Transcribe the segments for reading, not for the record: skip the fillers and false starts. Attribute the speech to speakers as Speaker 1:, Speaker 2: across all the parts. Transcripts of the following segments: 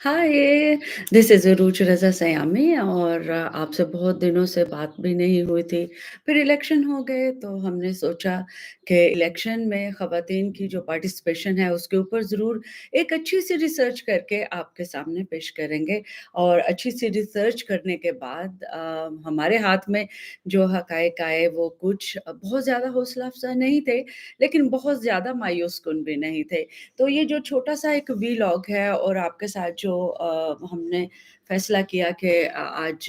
Speaker 1: Hi, this is अरूज रज़ा सयामी और आपसे बहुत दिनों से बात भी नहीं हुई थी। फिर इलेक्शन हो गए तो हमने सोचा कि इलेक्शन में ख़वातीन की जो पार्टिसिपेशन है उसके ऊपर ज़रूर एक अच्छी-सी रिसर्च करके आपके सामने पेश करेंगे और अच्छी-सी रिसर्च करने के बाद हमारे हाथ में जो हक़ाइक़ आए वो कुछ बहुत ज़्यादा हौसला अफ़ज़ा नहीं थे, लेकिन बहुत ज़्यादा मायूस कुन भी नहीं थे। तो ये जो छोटा-सा एक वीलॉग है और आपके साथ जो हमने फ़ैसला किया कि आज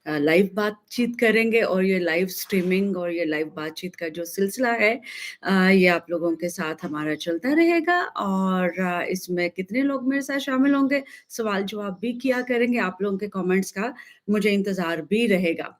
Speaker 1: लाइव बातचीत करेंगे और ये लाइव स्ट्रीमिंग और ये लाइव बातचीत का जो सिलसिला है ये आप लोगों के साथ हमारा चलता रहेगा और इसमें कितने लोग मेरे साथ शामिल होंगे, सवाल-जवाब भी किया करेंगे, आप लोगों के कमेंट्स का मुझे इंतज़ार भी रहेगा।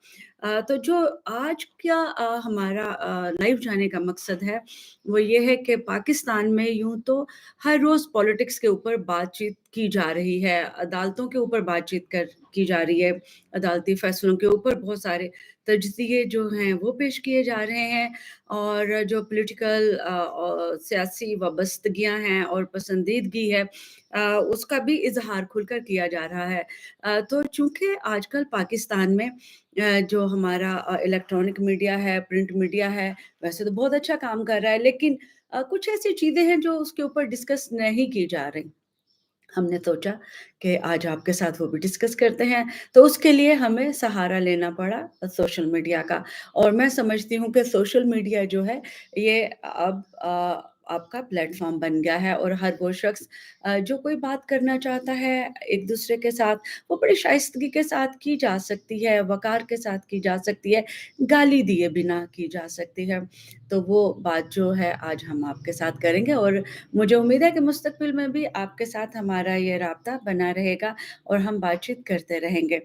Speaker 1: तो जो आज का हमारा लाइव जाने का मकसद है वो ये है कि पाकिस्तान में यूँ तो हर रोज़ पॉलिटिक्स के ऊपर बातचीत की जा रही है, अदालतों के ऊपर बातचीत की जा रही है, अदालती फ़ैसलों के ऊपर बहुत सारे तज्ज़िये जो हैं वो पेश किए जा रहे हैं और जो पॉलिटिकल सियासी वाबस्तगियाँ हैं और पसंदीदगी है उसका भी इज़हार खुलकर किया जा रहा है। तो चूँकि आजकल पाकिस्तान में जो हमारा इलेक्ट्रॉनिक मीडिया है, प्रिंट मीडिया है, वैसे तो बहुत अच्छा काम कर रहा है लेकिन कुछ ऐसी चीज़ें हैं जो उसके ऊपर डिस्कस नहीं की जा रही। हमने सोचा कि आज आपके साथ वो भी डिस्कस करते हैं, तो उसके लिए हमें सहारा लेना पड़ा सोशल मीडिया का और मैं समझती हूँ कि सोशल मीडिया जो है ये अब आपका प्लेटफ़ॉर्म बन गया है और हर वो शख़्स जो कोई बात करना चाहता है एक-दूसरे के साथ, वो बड़ी शाइस्तगी के साथ की जा सकती है, वक़ार के साथ की जा सकती है, गाली दिए बिना की जा सकती है। तो वो बात जो है आज हम आपके साथ करेंगे और मुझे उम्मीद है कि मुस्तक़बिल में भी आपके साथ हमारा ये राब्ता बना रहेगा और हम बातचीत करते रहेंगे।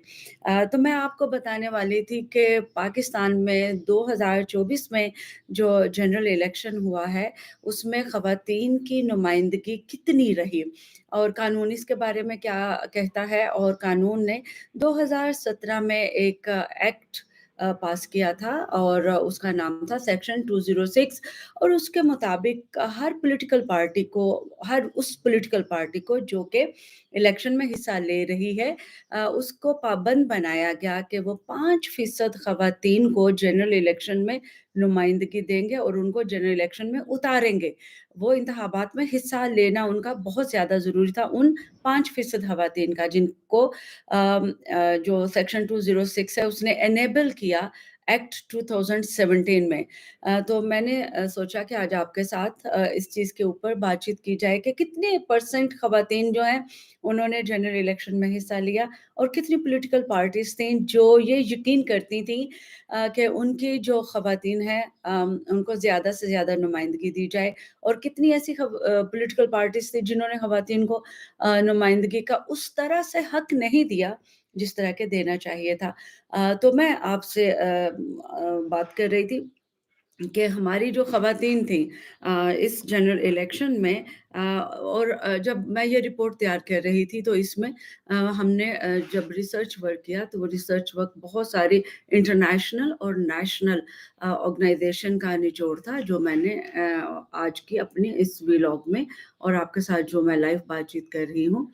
Speaker 1: तो मैं आपको बताने वाली थी कि पाकिस्तान में 2024 में जो जनरल इलेक्शन हुआ है, उसमें ख़वातीन की नुमाइंदगी कितनी रही और कानून इसके बारे में क्या कहता है और कानून ने 2017 में एक एक्ट पास किया था और उसका नाम था सेक्शन 206 और उसके मुताबिक हर पॉलिटिकल पार्टी को हर उस पॉलिटिकल पार्टी को जो कि इलेक्शन में हिस्सा ले रही है उसको पाबंद बनाया गया कि वो 5% ख़वातीन को जनरल इलेक्शन में नुमाइंदगी देंगे और उनको जनरल इलेक्शन में उतारेंगे। वो इंतखाबात में हिस्सा लेना उनका बहुत ज़्यादा ज़रूरी था उन 5% ख़वातीन का जिनको जो सेक्शन 206 है उसने इनेबल किया एक्ट 2017 में। तो मैंने सोचा कि आज आपके साथ इस चीज़ के ऊपर बातचीत की जाए कि कितने परसेंट ख़वातीन जो हैं उन्होंने जनरल इलेक्शन में हिस्सा लिया और कितनी पॉलिटिकल पार्टीज़ थीं जो ये यकीन करती थीं कि उनकी जो ख़वातीन हैं उनको ज़्यादा से ज़्यादा नुमाइंदगी दी जाए और कितनी ऐसी पॉलिटिकल पार्टीज़ थी जिन्होंने ख़वातीन को नुमाइंदगी का उस तरह से हक नहीं दिया, जिस तरह के देना चाहिए था। तो मैं आपसे बात कर रही थी कि हमारी जो ख़वातीन थीं इस जनरल इलेक्शन में और जब मैं ये रिपोर्ट तैयार कर रही थी तो इसमें हमने जब रिसर्च वर्क किया तो वो रिसर्च वर्क बहुत सारी इंटरनेशनल और नेशनल ऑर्गेनाइजेशन का निचोड़ था जो मैंने आज की अपनी इस व्लॉग में और आपके साथ जो मैं लाइव बातचीत कर रही हूँ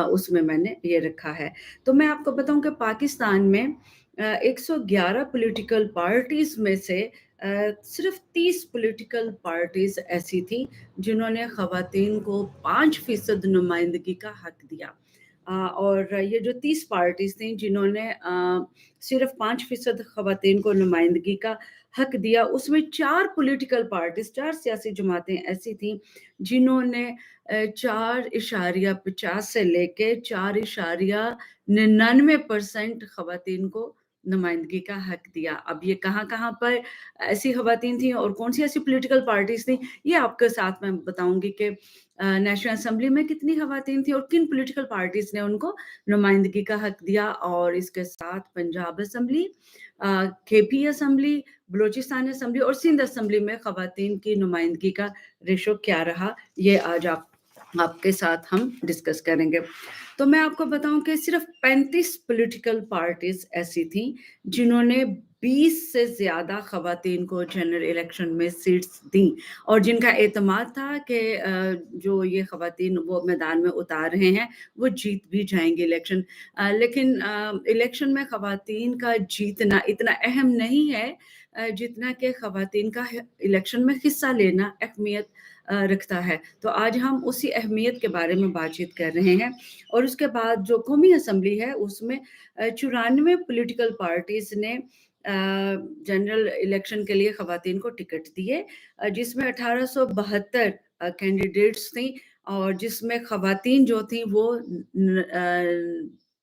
Speaker 1: उसमें मैंने ये रखा है। तो मैं आपको बताऊँ कि पाकिस्तान में 111 पॉलिटिकल पार्टीज़ में से सिर्फ़ 30 पॉलिटिकल पार्टीज़ ऐसी थी जिन्होंने ख़वातीन को 5% नुमाइंदगी का हक दिया। और ये जो 30 पार्टीज़ थीं जिन्होंने सिर्फ़ 5% ख़वातीन को नुमाइंदगी का हक दिया, उसमें 4 पॉलिटिकल पार्टीज़ 4 सियासी जमातें ऐसी थीं जिन्होंने 4.50 से लेके 4.99% ख़वातीन को नुमाइंदगी का हक दिया। अब ये कहाँ-कहाँ पर ऐसी ख़वातीन थीं और कौन-सी ऐसी पॉलिटिकल पार्टीज़ थीं, ये आपके साथ मैं बताऊँगी कि नेशनल असेंबली में कितनी ख़वातीन थीं और किन पॉलिटिकल पार्टीज़ ने उनको नुमाइंदगी का हक दिया और इसके साथ Punjab assembly KP assembly, Balochistan assembly और सिंध असेंबली में ख़वातीन की नुमाइंदगी का रेशो क्या रहा, ये आज आपके साथ हम डिस्कस करेंगे। तो मैं आपको बताऊँ कि सिर्फ़ 35 पॉलिटिकल पार्टीज़ ऐसी थीं, जिन्होंने 20 से ज़्यादा ख़वातीन को जनरल इलेक्शन में सीट्स दी और जिनका एतमाद था कि जो ये ख़वातीन वो मैदान में उतार रहे हैं, वो जीत भी जाएँगी इलेक्शन। लेकिन इलेक्शन में ख़वातीन का जीतना इतना अहम नहीं है जितना कि ख़वातीन का इलेक्शन में हिस्सा लेना अहमियत रखता है। तो आज हम उसी अहमियत के बारे में बातचीत कर रहे हैं और उसके बाद जो कौमी असम्बली है उसमें 94 पॉलिटिकल पार्टीज़ ने जनरल इलेक्शन के लिए ख़वातीन को टिकट दिए जिसमें 1872 कैंडिडेट्स थीं और जिसमें ख़वातीन जो थीं वो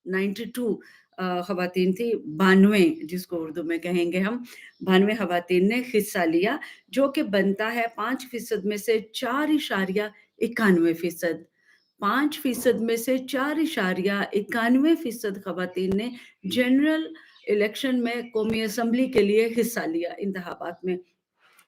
Speaker 1: 92 ख़वातीन थी, 92 जिसको उर्दू में कहेंगे हम, 92 ख़वातीन ने हिस्सा लिया, जो कि बनता है 5% में से 4.91%। 5% में से 4.91% ख़वातीन ने जनरल इलेक्शन में कौमी असम्बली के लिए हिस्सा लिया इंतखाबात में।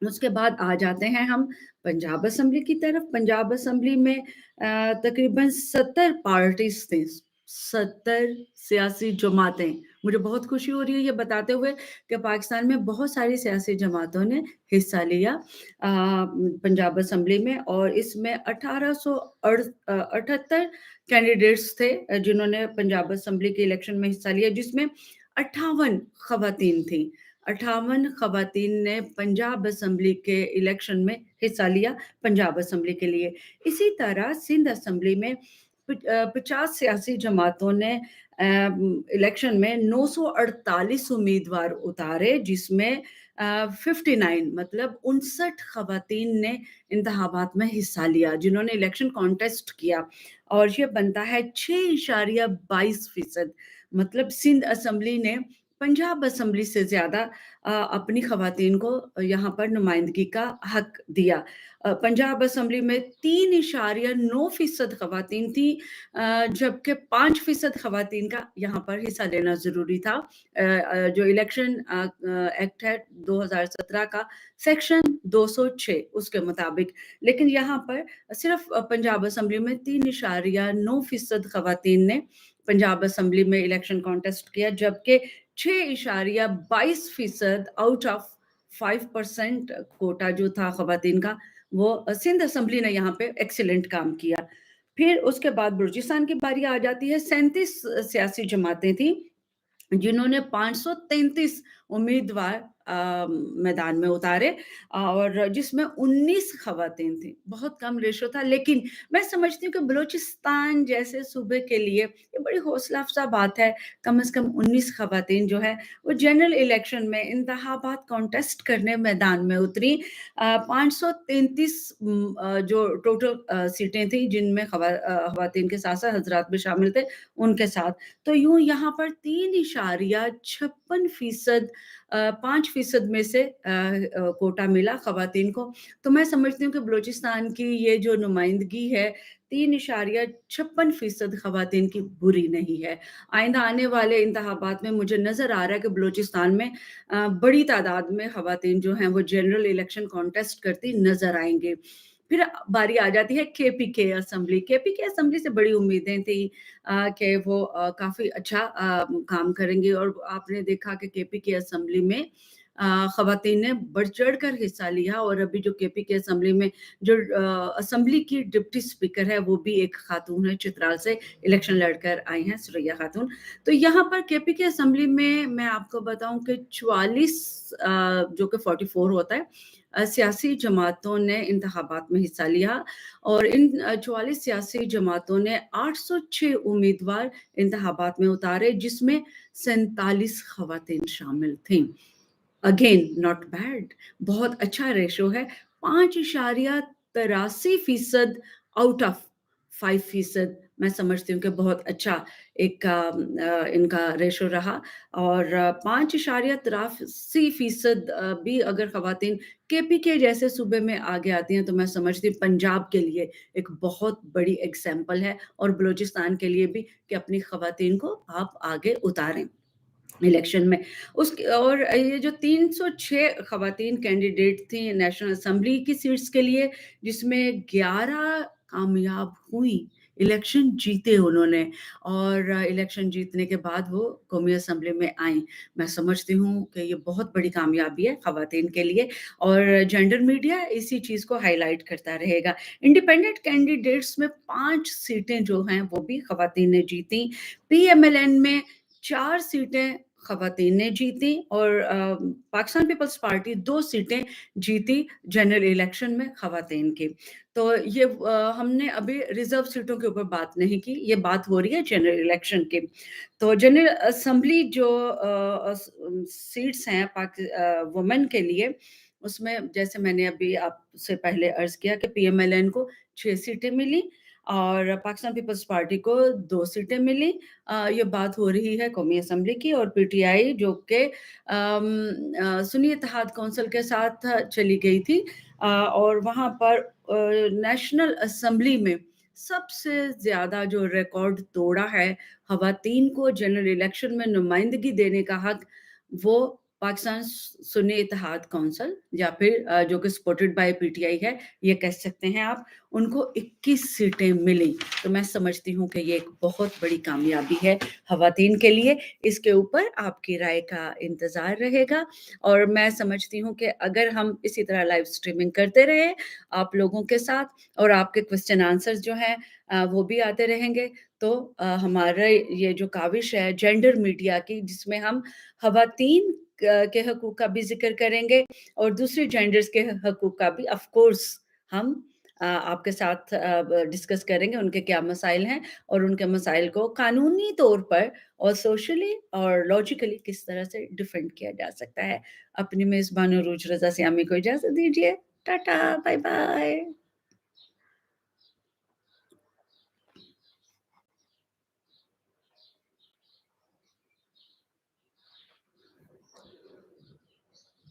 Speaker 1: उसके बाद आ जाते हैं हम पंजाब असम्बली की तरफ। पंजाब असम्बली में तकरीबन 70 पार्टीज़ थीं, 70 सियासी जमातें। मुझे बहुत खुशी हो रही है ये बताते हुए कि पाकिस्तान में बहुत सारी सियासी जमातों ने हिस्सा लिया पंजाब असम्बली में और इसमें 78 कैंडिडेट्स थे जिन्होंने पंजाब असम्बली के इलेक्शन में हिस्सा लिया जिसमें 58 ख़वातीन थीं। 58 ख़वातीन ने पंजाब असम्बली के इलेक्शन में हिस्सा लिया पंजाब असम्बली के लिए। इसी तरह सिंध असम्बली में 50 सियासी जमातों ने इलेक्शन में 948 उम्मीदवार उतारे जिसमें 59 मतलब 59 ख़वातीन ने इंतखाबात में हिस्सा लिया जिन्होंने इलेक्शन कॉन्टेस्ट किया और ये बनता है 6.22% मतलब सिंध असम्बली ने पंजाब असम्बली से ज़्यादा अपनी ख़वातीन को यहाँ पर नुमाइंदगी का हक दिया। पंजाब असम्बली में 3.9% ख़वातीन थी जबकि 5% ख़वातीन का यहाँ पर हिस्सा लेना ज़रूरी था। जो इलेक्शन एक्ट है 2017 का सेक्शन 206 उसके मुताबिक। लेकिन यहाँ पर सिर्फ़ पंजाब असम्बली में 3.9% ख़वातीन ने पंजाब असम्बली में इलेक्शन कॉन्टेस्ट किया जबकि 6.22% आउट ऑफ 5% कोटा जो था ख़वातीन का वो सिंध असम्बली ने यहाँ पे एक्सीलेंट काम किया। फिर उसके बाद बलूचिस्तान की बारी आ जाती है। 37 सियासी जमातें थीं जिन्होंने 533 उम्मीदवार मैदान में उतारे और जिसमें 19 ख़वातीन थीं। बहुत कम रेशो था लेकिन मैं समझती हूँ कि बलूचिस्तान जैसे सूबे के लिए ये बड़ी हौसला अफ़ज़ा बात है। कम से कम 19 ख़वातीन जो है वो जनरल इलेक्शन में इंतखाबात कॉन्टेस्ट करने मैदान में उतरी। 533 जो टोटल सीटें थी जिनमें ख़वातीन के साथ-साथ हज़रात भी शामिल थे उनके साथ। तो यूँ यहाँ पर 3.56% 5% में से कोटा मिला ख़वातीन को। तो मैं समझती हूँ कि बलूचिस्तान की ये जो नुमाइंदगी है 3.56% ख़वातीन की बुरी नहीं है। आइंदा आने वाले इंतखाबात में मुझे नज़र आ रहा है कि बलूचिस्तान में बड़ी तादाद में ख़वातीन जो हैं वो जनरल इलेक्शन कॉन्टेस्ट करती नज़र आएँगे। फिर बारी आ जाती है केपीके असम्बली। केपीके असम्बली से बड़ी उम्मीदें थी कि वो काफ़ी अच्छा काम करेंगी और आपने देखा कि केपीके असम्बली में ख़वातीन ने बढ़-चढ़ कर हिस्सा लिया और अभी जो केपीके असम्बली में जो असम्बली की डिप्टी स्पीकर है, वो भी एक खातून है, चित्राल से इलेक्शन लड़कर आई हैं, सुरैया खातून। तो यहाँ पर केपीके असम्बली में मैं आपको बताऊँ कि 44 जो कि 44 होता है सियासी जमातों ने इंतखाबात में हिस्सा लिया और इन 44 सियासी जमातों ने 806 उम्मीदवार इंतखाबात में उतारे जिसमें 47 ख़वातीन शामिल थीं। अगेन नॉट बैड बहुत अच्छा रेशो है 5.83% आउट ऑफ 5% मैं समझती हूँ कि बहुत अच्छा एक इनका रेशो रहा और 5.83% भी अगर ख़वातीन केपीके जैसे सूबे में आगे आती हैं तो मैं समझती हूँ पंजाब के लिए एक बहुत बड़ी एग्ज़ाम्पल है और बलूचिस्तान के लिए भी कि अपनी ख़वातीन को आप आगे उतारें। इलेक्शन में उसके और ये जो 306 ख़वातीन कैंडिडेट थीं नेशनल असेंबली की सीट्स के लिए जिसमें 11 कामयाब हुईं। इलेक्शन जीते उन्होंने और इलेक्शन जीतने के बाद वो कौमी असेंबली में आईं। मैं समझती हूँ कि ये बहुत बड़ी कामयाबी है ख़वातीन के लिए और जेंडर मीडिया इसी चीज़ को हाइलाइट करता रहेगा। इंडिपेंडेंट कैंडिडेट्स में 5 सीटें जो हैं वो भी ख़वातीन ने जीती। पीएमएलएन में 4 सीटें ख़वातीन ने जीती और पाकिस्तान पीपल्स पार्टी 2 सीटें जीती जनरल इलेक्शन में ख़वातीन की। तो ये हमने अभी रिज़र्व सीटों के ऊपर बात नहीं की, ये बात हो रही है जनरल इलेक्शन की। तो जनरल असेंबली जो सीट्स हैं वुमेन के लिए, उसमें जैसे मैंने अभी आपसे पहले अर्ज़ किया कि पीएमएलएन को 6 सीटें मिली और पाकिस्तान पीपल्स पार्टी को 2 सीटें मिली। ये बात हो रही है कौमी असेंबली की और पीटीआई जो कि सुन्नी इत्तेहाद कौंसिल के साथ चली गई थी और वहाँ पर नेशनल असेंबली में सबसे ज़्यादा जो रिकॉर्ड तोड़ा है, ख़वातीन को जनरल इलेक्शन में नुमाइंदगी देने का हक, वो पाकिस्तान सुन्नी इत्तेहाद कौंसिल या फिर जो कि सपोर्टेड बाय पीटीआई है, ये कह सकते हैं आप, उनको 21 सीटें मिली। तो मैं समझती हूँ कि ये एक बहुत बड़ी कामयाबी है ख़वातीन के लिए। इसके ऊपर आपकी राय का इंतज़ार रहेगा और मैं समझती हूँ कि अगर हम इसी तरह लाइव स्ट्रीमिंग करते रहे आप लोगों के साथ और आपके क्वेश्चन आंसर्स जो हैं वो भी आते रहेंगे, तो हमारा ये जो काविश है जेंडर मीडिया की जिसमें हम ख़वातीन के हकूक़ का भी ज़िक्र करेंगे और दूसरे जेंडर्स के हकूक़ का भी ऑफ़ कोर्स हम आपके साथ डिस्कस करेंगे, उनके क्या मसाइल हैं और उनके मसाइल को कानूनी तौर पर और सोशली और लॉजिकली किस तरह से डिफेंड किया जा सकता है। अपनी मेज़बान अरूज रज़ा सियामी को इजाज़त दीजिए। टाटा, बाय-बाय।